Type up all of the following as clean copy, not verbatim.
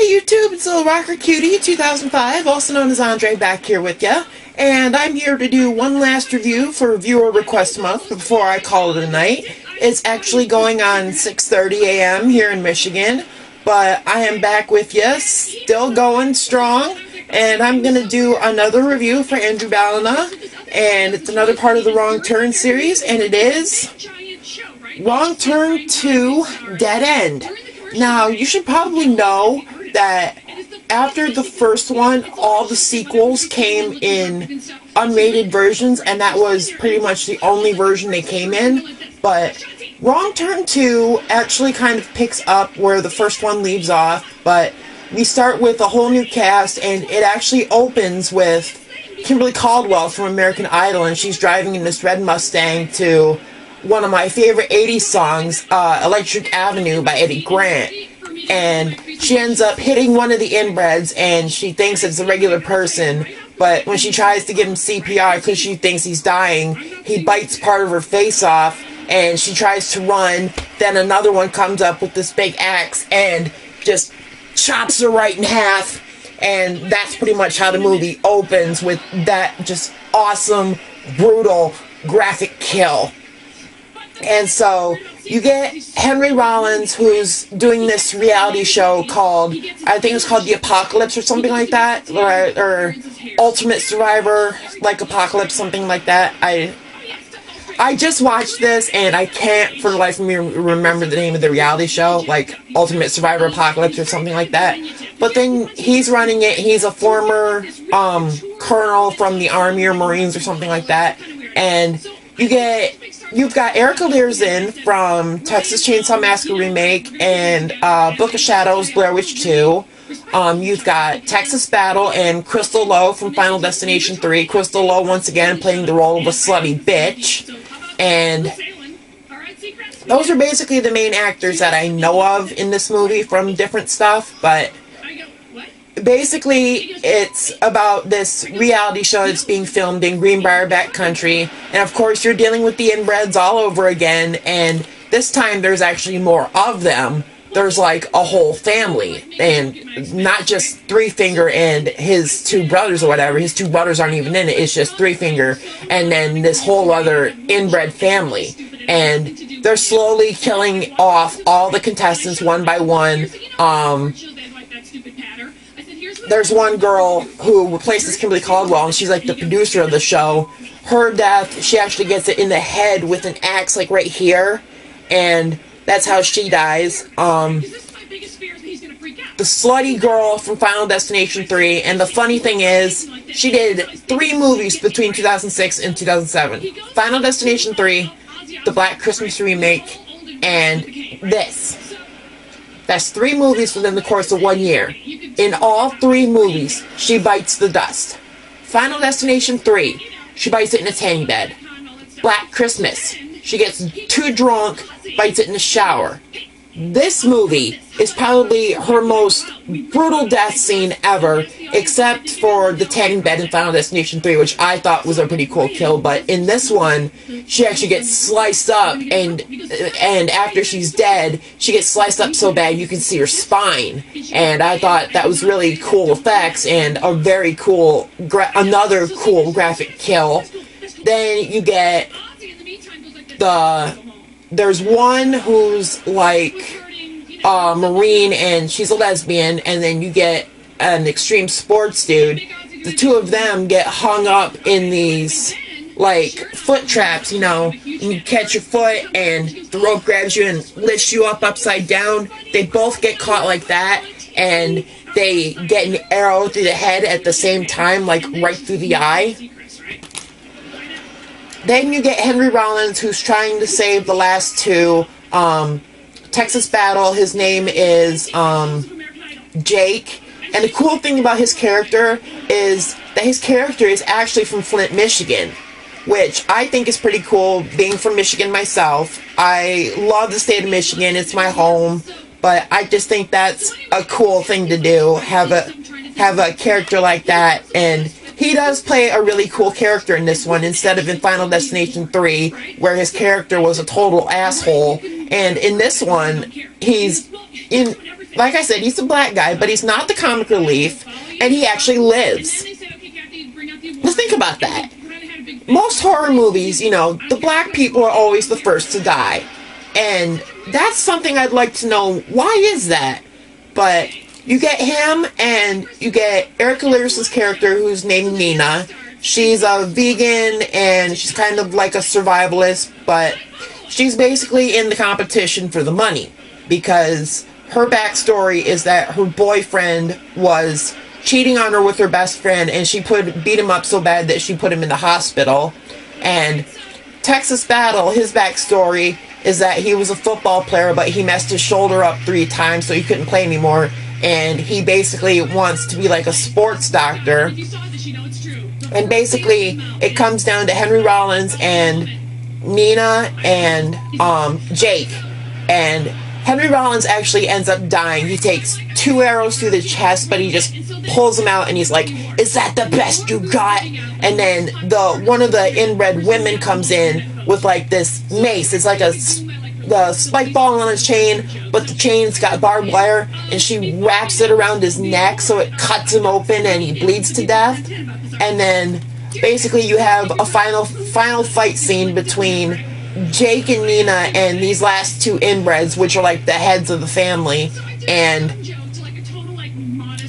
Hey YouTube, it's lilrockercutie2005, also known as Andre, back here with ya. And I'm here to do one last review for Viewer Request Month before I call it a night. It's actually going on 6:30 a.m. here in Michigan, but I am back with ya, still going strong, and I'm going to do another review for Andrew Ballina, and it's another part of the Wrong Turn series, and it is Wrong Turn 2 Dead End. Now, you should probably know that after the first one, all the sequels came in unrated versions, and that was pretty much the only version they came in. But Wrong Turn 2 actually kind of picks up where the first one leaves off, but we start with a whole new cast, and it actually opens with Kimberly Caldwell from American Idol, and she's driving in this red Mustang to one of my favorite 80s songs, Electric Avenue by Eddie Grant. And she ends up hitting one of the inbreds, and she thinks it's a regular person, but when she tries to give him CPR because she thinks he's dying, he bites part of her face off, and she tries to run. Then another one comes up with this big axe and just chops her right in half, and that's pretty much how the movie opens, with that just awesome, brutal, graphic kill. And so you get Henry Rollins, who's doing this reality show called, I think it's called The Apocalypse or something like that, or Ultimate Survivor, like Apocalypse, something like that. I just watched this, and I can't for the life of me remember the name of the reality show, like Ultimate Survivor Apocalypse or something like that. But then he's running it. He's a former colonel from the Army or Marines or something like that, and you've got Erica Learson from Texas Chainsaw Massacre Remake and Book of Shadows, Blair Witch 2. You've got Texas Battle and Crystal Lowe from Final Destination 3. Crystal Lowe once again playing the role of a slutty bitch. And those are basically the main actors that I know of in this movie from different stuff, but basically, it's about this reality show that's being filmed in Greenbrier backcountry, and of course you're dealing with the inbreds all over again, and this time there's actually more of them. There's like a whole family, and not just Three Finger and his two brothers or whatever. His two brothers aren't even in it, it's just Three Finger, and then this whole other inbred family. And they're slowly killing off all the contestants one by one. There's one girl who replaces Kimberly Caldwell, and she's like the producer of the show. Her death, she actually gets it in the head with an axe, like right here, and that's how she dies. The slutty girl from Final Destination 3, and the funny thing is, she did 3 movies between 2006 and 2007. Final Destination 3, the Black Christmas Remake, and this. That's 3 movies within the course of 1 year. In all 3 movies, she bites the dust. Final Destination 3, she bites it in a tanning bed. Black Christmas, she gets too drunk, bites it in the shower. This movie is probably her most brutal death scene ever, except for the tanning bed in Final Destination 3, which I thought was a pretty cool kill. But in this one, she actually gets sliced up, and after she's dead, she gets sliced up so bad you can see her spine. And I thought that was really cool effects and a very cool, another cool graphic kill. Then you get there's one who's like a Marine, and she's a lesbian, and then you get an extreme sports dude. The two of them get hung up in these like foot traps, you know. You catch your foot and the rope grabs you and lifts you up upside down. They both get caught like that, and they get an arrow through the head at the same time, like right through the eye. Then you get Henry Rollins, who's trying to save the last 2. Texas Battle, his name is Jake. And the cool thing about his character is that his character is actually from Flint, Michigan, which I think is pretty cool, being from Michigan myself. I love the state of Michigan, it's my home, but I just think that's a cool thing to do, have a character like that. And he does play a really cool character in this one, instead of in Final Destination 3, where his character was a total asshole. And in this one, he's in like I said, he's a black guy, but he's not the comic relief, and he actually lives. Let's think about that. Most horror movies, you know, the black people are always the first to die. And that's something I'd like to know, why is that? But you get him, and you get Erica Lyris' character, who's named Nina. She's a vegan, and she's kind of like a survivalist, but she's basically in the competition for the money, because her backstory is that her boyfriend was cheating on her with her best friend, and she beat him up so bad that she put him in the hospital. And Texas Battle, his backstory is that he was a football player, but he messed his shoulder up 3 times, so he couldn't play anymore, and he basically wants to be like a sports doctor. And basically it comes down to Henry Rollins and Nina and Jake, and Henry Rollins actually ends up dying. He takes 2 arrows through the chest, but he just pulls them out, and he's like, "Is that the best you got?" And then one of the inbred women comes in with like this mace. It's like the spike ball on a chain, but the chain's got barbed wire, and she wraps it around his neck so it cuts him open and he bleeds to death. And then basically you have a final fight scene between Jake and Nina and these last 2 inbreds, which are like the heads of the family, and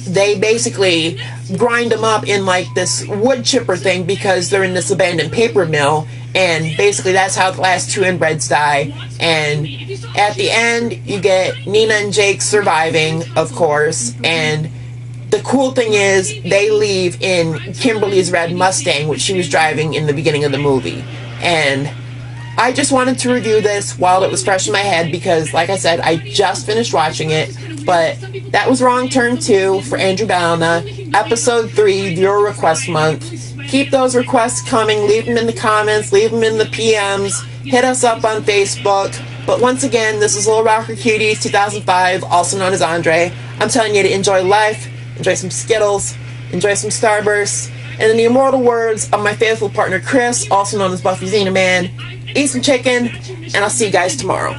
they basically grind them up in like this wood chipper thing because they're in this abandoned paper mill, and basically that's how the last 2 inbreds die. And at the end you get Nina and Jake surviving, of course, and the cool thing is they leave in Kimberly's red Mustang, which she was driving in the beginning of the movie. And I just wanted to review this while it was fresh in my head because, like I said, I just finished watching it. But that was Wrong Turn 2 for Andrew Balna, Episode 3, Viewer Request Month. Keep those requests coming. Leave them in the comments. Leave them in the PMs. Hit us up on Facebook. But once again, this is Little Rocker Cutie 2005, also known as Andre. I'm telling you to enjoy life, enjoy some Skittles, enjoy some Starbursts, and in the immortal words of my faithful partner Chris, also known as Buffy Xena Man, eat some chicken, and I'll see you guys tomorrow.